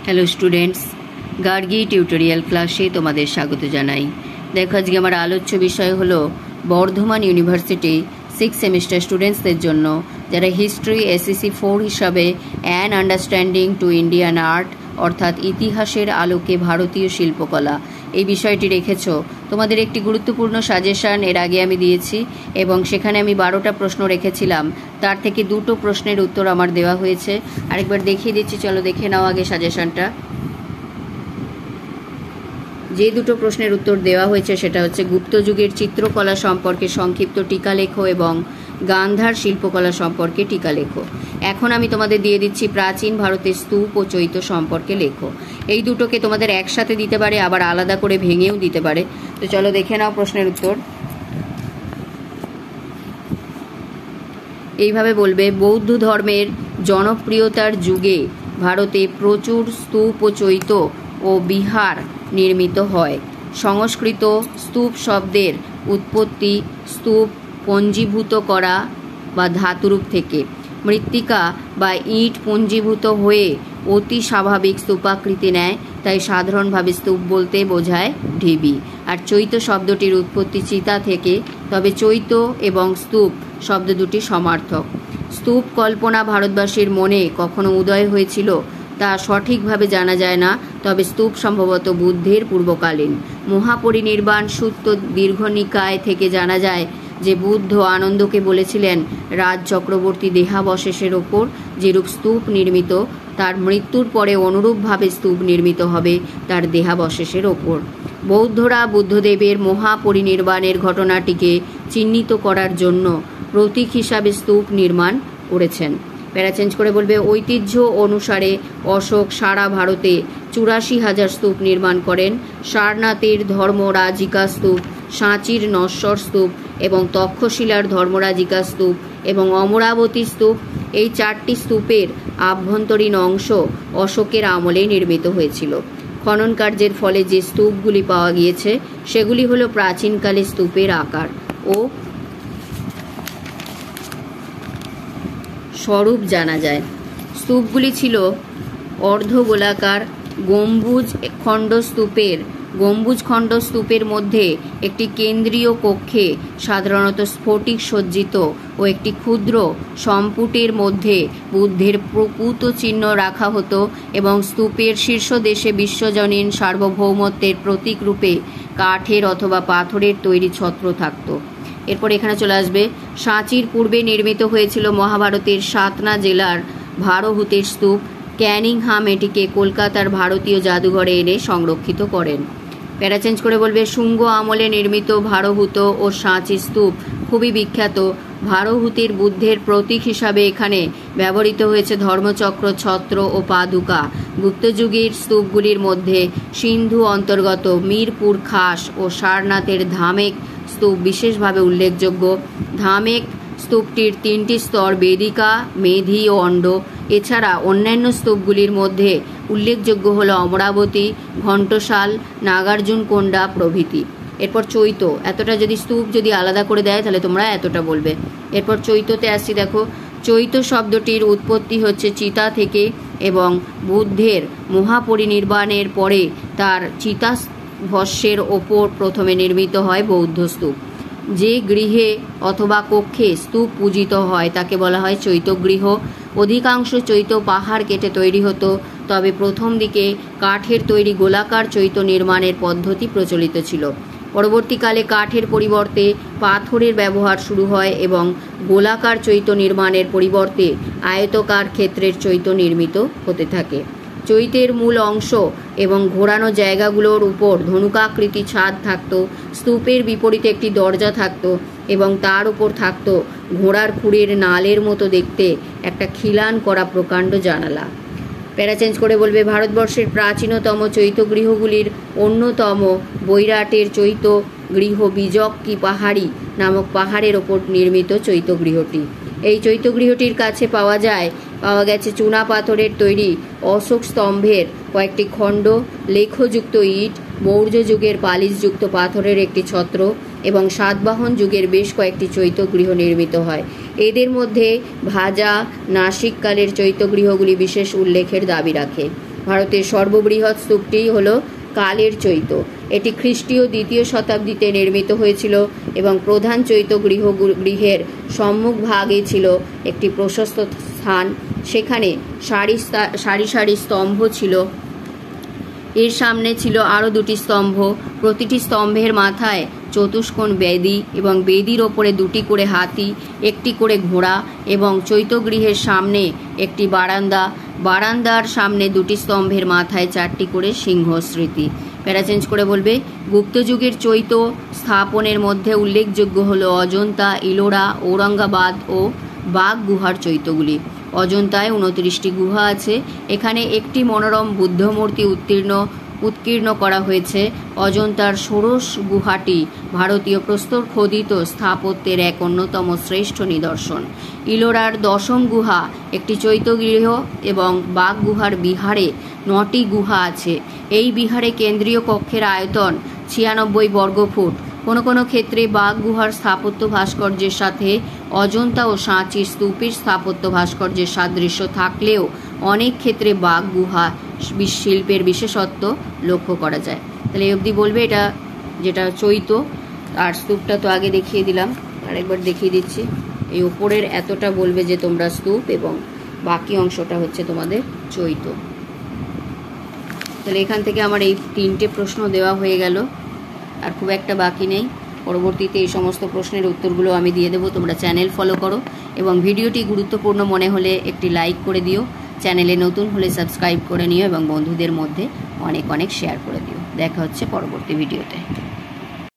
Hello students, Gargi tutorial ক্লাসে তোমাদের স্বাগত জানাই। দেখো, আজকে আমার আলোচ্য বিষয় হলো বর্ধমান ইউনিভার্সিটি 6 সেমিস্টার স্টুডেন্টসদের জন্য যারা হিস্ট্রি এসএসসি 4 হিসাবে an understanding to Indian art অর্থাৎ ইতিহাসের আলোকে ভারতীয় শিল্পকলা এই বিষয়টি রেখেছ। তোমাদের একটি গুরুত্বপূর্ণ সাজেশন এর আগে আমি দিয়েছি এবং সেখানে আমি 12টা প্রশ্ন রেখেছিলাম, তার থেকে 2টো প্রশ্নের উত্তর আমার দেওয়া হয়েছে। আরেকবার দেখিয়ে দিচ্ছি, চলো দেখে নাও আগে সাজেশনটা। যে 2টো প্রশ্নের উত্তর দেওয়া হয়েছে সেটা হচ্ছে গুপ্ত যুগের চিত্রকলা সম্পর্কে সংক্ষিপ্ত টিকা লেখো এবং গান্ধার শিল্পকলা সম্পর্কে টিকা লেখো। এখন আমি তোমাদের দিয়ে দিচ্ছি প্রাচীন ভারতের স্তূপ ও চৈত্য সম্পর্কে লেখো। এই দুটোকে তোমাদের একসাথে দিতে পারে, আবার আলাদা করে ভেঙেও দিতে পারে। তো চলো দেখে নাও প্রশ্নের উত্তর। এইভাবে বলবে, বৌদ্ধ ধর্মের জনপ্রিয়তার যুগে ভারতে প্রচুর স্তূপ ও চৈত্য ও বিহার নির্মিত হয়। সংস্কৃত স্তূপ শব্দের উৎপত্তি স্তূপ পঞ্জীভূত করা বা ধাতুরূপ থেকে। মৃত্তিকা বা ইট পঞ্জীভূত হয়ে অতি স্বাভাবিক স্তূপাকৃতি নেয়, তাই সাধারণভাবে স্তূপ বলতে বোঝায় ঢিবি। আর চৈত্য শব্দটির উৎপত্তি চিতা থেকে, তবে চৈত্য এবং স্তূপ শব্দ দুটি সমার্থক। স্তূপ কল্পনা ভারতবাসীর মনে কখনো উদয় হয়েছিল তা সঠিকভাবে জানা যায় না, তবে স্তূপ সম্ভবত বুদ্ধের পূর্বকালীন। মহাপরিনির্বাণ সূত্র দীর্ঘনিকায় থেকে জানা যায় যে বুদ্ধ আনন্দকে বলেছিলেন রাজ চক্রবর্তী দেহাবশেষের ওপর যেরূপ স্তূপ নির্মিত, তার মৃত্যুর পরে অনুরূপভাবে স্তূপ নির্মিত হবে তার দেহাবশেষের ওপর। বৌদ্ধরা বুদ্ধদেবের মহাপরিনির্বাণের ঘটনাটিকে চিহ্নিত করার জন্য প্রতীক হিসাবে স্তূপ নির্মাণ করেছেন। প্যারা চেঞ্জ করে বলবে, ঐতিহ্য অনুসারে অশোক সারা ভারতে 84,000 স্তূপ নির্মাণ করেন। সারনাথের ধর্মরাজিকা স্তূপ, সাঁচির নশ্বর স্তূপ এবং তক্ষশিলার ধর্মরাজিকা স্তূপ এবং অমরাবতী স্তূপ, এই 4টি স্তূপের আভ্যন্তরীণ অংশ অশোকের আমলে নির্মিত হয়েছিল। খনন কার্যের ফলে যে স্তূপগুলি পাওয়া গিয়েছে সেগুলি হলো প্রাচীনকালে স্তূপের আকার ও স্বরূপ জানা যায়। স্তূপগুলি ছিল অর্ধগোলাকার গম্বুজ খণ্ড স্তূপের মধ্যে একটি কেন্দ্রীয় কক্ষে সাধারণত স্ফটিক সজ্জিত ও একটি ক্ষুদ্র সম্পুটের মধ্যে বুদ্ধের প্রকৃত চিহ্ন রাখা হতো এবং স্তূপের শীর্ষদেশে বিশ্বজনীন সার্বভৌমত্বের প্রতীক রূপে কাঠের অথবা পাথরের তৈরি ছত্র থাকত। এরপর এখানে চলে আসবে, সাঁচির পূর্বে নির্মিত হয়েছিল মহাভারতের সাতনা জেলার ভারহুতের স্তূপ। ক্যানিংহাম এটিকে কলকাতার ভারতীয় জাদুঘরে এনে সংরক্ষিত করেন। প্যারা চেঞ্জ করে বলবে, শুঙ্গ আমলে নির্মিত ভারহুত ও সাঁচি স্তূপ খুবই বিখ্যাত। ভারহুতের বুদ্ধের প্রতীক হিসাবে এখানে ব্যবহৃত হয়েছে ধর্মচক্র, ছত্র ও পাদুকা। গুপ্তযুগের স্তূপগুলির মধ্যে সিন্ধু অন্তর্গত মিরপুর খাস ও সারনাথের ধামেক স্তূপ বিশেষভাবে উল্লেখযোগ্য। ধামেক স্তূপটির 3টি স্তর বেদিকা, মেধি ও অণ্ড। এছাড়া অন্যান্য স্তূপগুলির মধ্যে উল্লেখযোগ্য হল অমরাবতী, ঘণ্টসাল, নাগার্জুনকোন্ডা প্রভৃতি। এরপর চৈত্য, এতটা যদি স্তূপ যদি আলাদা করে দেয় তাহলে তোমরা এতটা বলবে। এরপর চৈত্যতে আসছি। দেখো, চৈত্য শব্দটির উৎপত্তি হচ্ছে চিতা থেকে এবং বুদ্ধের মহাপরিনির্বাণের পরে তার চিতা ভস্যের ওপর প্রথমে নির্মিত হয় বৌদ্ধ স্তূপ। যে গৃহে অথবা কক্ষে স্তূপ পূজিত হয় তাকে বলা হয় চৈত্যগৃহ। অধিকাংশ চৈত্য পাহাড় কেটে তৈরি হতো, তবে প্রথম দিকে কাঠের তৈরি গোলাকার চৈত্য নির্মাণের পদ্ধতি প্রচলিত ছিল। পরবর্তীকালে কাঠের পরিবর্তে পাথরের ব্যবহার শুরু হয় এবং গোলাকার চৈত্য নির্মাণের পরিবর্তে আয়তকার ক্ষেত্রের চৈত্য নির্মিত হতে থাকে। চৈত্যের মূল অংশ এবং ঘোরানো জায়গাগুলোর উপর ধনুকাকৃতি ছাদ থাকত। স্তূপের বিপরীতে একটি দরজা থাকত এবং তার উপর থাকত ঘোড়ার খুঁড়ের নালের মতো দেখতে একটা খিলান করা প্রকাণ্ড জানালা। প্যারা চেঞ্জ করে বলবে, ভারতবর্ষের প্রাচীনতম চৈত্যগৃহগুলির অন্যতম বৈরাটের চৈত্য গৃহ বিজক্কি পাহাড়ি নামক পাহাড়ের ওপর নির্মিত চৈত্যগৃহটি। এই চৈত্যগৃহটির কাছে পাওয়া গেছে চুনা পাথরের তৈরি অশোক স্তম্ভের কয়েকটি খণ্ড, লেখযুক্ত ইট, মৌর্য যুগের পালিশযুক্ত পাথরের একটি ছত্র এবং সাতবাহন যুগের বেশ কয়েকটি চৈত্যগৃহ নির্মিত হয়। এদের মধ্যে ভাজা নাসিককালের চৈত্যগৃহগুলি বিশেষ উল্লেখের দাবি রাখে। ভারতের সর্ববৃহৎ স্তূপটি হলো কালের চৈত্য। এটি খ্রিস্টীয় 2য় শতাব্দীতে নির্মিত হয়েছিল এবং প্রধান চৈত্য গৃহের সম্মুখ ভাগে ছিল একটি প্রশস্ত স্থান। সেখানে সারি সারি স্তম্ভ ছিল। এর সামনে ছিল আরও 2টি স্তম্ভ। প্রতিটি স্তম্ভের মাথায় চতুষ্কোণ বেদি এবং বেদির ওপরে 2টি করে হাতি, 1টি করে ঘোড়া এবং চৈত্যগৃহের সামনে একটি বারান্দা। বারান্দার সামনে 2টি স্তম্ভের মাথায় 4টি করে সিংহ স্মৃতি। প্যারা চেঞ্জ করে বলবে, গুপ্ত যুগের চৈত্য স্থাপনের মধ্যে উল্লেখযোগ্য হলো অজন্তা, ইলোরা, ঔরঙ্গাবাদ ও বাঘ গুহার চৈত্যগুলি। অজন্তায় 29টি গুহা আছে। এখানে একটি মনোরম বুদ্ধ মূর্তি উৎকীর্ণ করা হয়েছে। অজন্তার ষোড়শ গুহাটি ভারতীয় প্রস্তর খোদিত স্থাপত্যের এক অন্যতম শ্রেষ্ঠ নিদর্শন। ইলোরার 10ম গুহা একটি চৈত্যগৃহ এবং বাঘ গুহার বিহারে 9টি গুহা আছে। এই বিহারে কেন্দ্রীয় কক্ষের আয়তন 96 বর্গফুট। কোনো কোনো ক্ষেত্রে বাঘ গুহার স্থাপত্য ভাস্কর্যের সাথে অজন্তা ও সাঁচির স্তূপের স্থাপত্য ভাস্কর্যের সাদৃশ্য থাকলেও অনেক ক্ষেত্রে বাঘ গুহা শিল্পের বিশেষত্ব লক্ষ্য করা যায়। তাহলে এই অবধি বলবে এটা যেটা চৈত্য। আর স্তূপটা তো আগে দেখিয়ে দিলাম, আরেকবার দেখিয়ে দিচ্ছি। এই ওপরের এতটা বলবে যে তোমরা স্তূপ এবং বাকি অংশটা হচ্ছে তোমাদের চৈত্য। তাহলে এখান থেকে আমার এই 3টে প্রশ্ন দেওয়া হয়ে গেল, আর খুব একটা বাকি নেই। পরবর্তীতে এই সমস্ত প্রশ্নের উত্তরগুলো আমি দিয়ে দেবো। তোমরা চ্যানেল ফলো করো এবং ভিডিওটি গুরুত্বপূর্ণ মনে হলে একটি লাইক করে দিও। চ্যানেলে নতুন হলে সাবস্ক্রাইব করে নিও এবং বন্ধুদের মধ্যে অনেক অনেক শেয়ার করে দিও। দেখা হচ্ছে পরবর্তী ভিডিওতে।